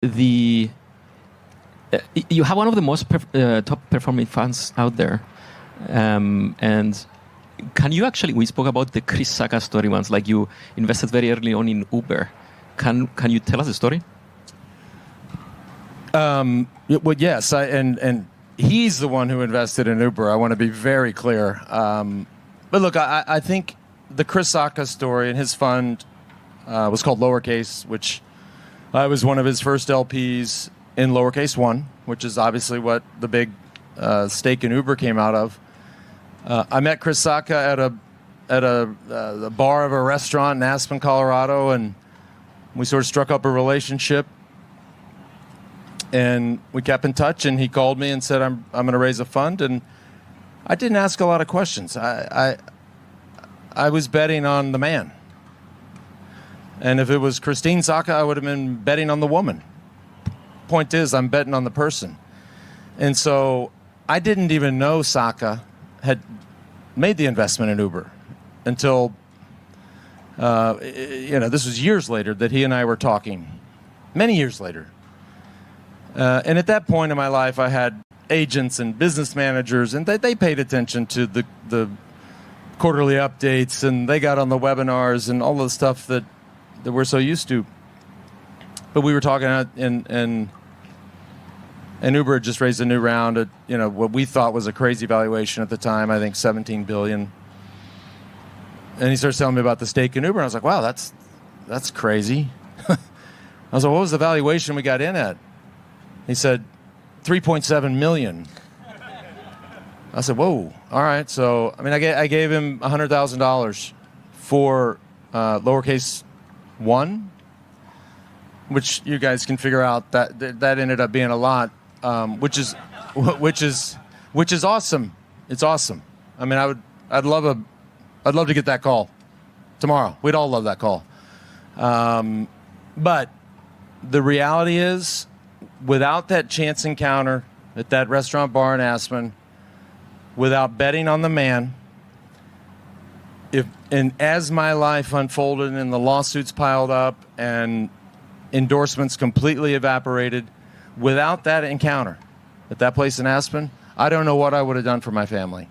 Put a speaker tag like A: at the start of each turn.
A: the you have one of the most top performing funds out there, and can you actually? We spoke about the Chris Sacca story once. Like you invested very early on in Uber. Can you tell us the story?
B: Well, yes, and he's the one who invested in Uber. I want to be very clear. But look, I think the Chris Sacca story and his fund was called Lowercase, which I was one of his first LPs in Lowercase One, which is obviously what the big stake in Uber came out of. I met Chris Sacca at the bar of a restaurant in Aspen, Colorado, and we sort of struck up a relationship. And we kept in touch, and he called me and said, I'm going to raise a fund. And I didn't ask a lot of questions. I was betting on the man. And if it was Christine Sacca, I would have been betting on the woman. Point is, I'm betting on the person. And so I didn't even know Sacca had made the investment in Uber until, this was years later that he and I were talking. Many years later. And at that point in my life, I had agents and business managers, and they paid attention to the quarterly updates, and they got on the webinars and all the stuff that we're so used to. But we were talking, and Uber had just raised a new round at what we thought was a crazy valuation at the time. I think $17 billion. And he starts telling me about the stake in Uber, and I was like, "Wow, that's crazy." I was like, "What was the valuation we got in at?" He said, $3.7 million. I said, whoa, all right. So, I gave him $100,000 for Lowercase One, which you guys can figure out that ended up being a lot, which is awesome. It's awesome. I'd love to get that call tomorrow. We'd all love that call. But the reality is, without that chance encounter at that restaurant bar in Aspen, without betting on the man, as my life unfolded and the lawsuits piled up and endorsements completely evaporated, without that encounter at that place in Aspen, I don't know what I would have done for my family.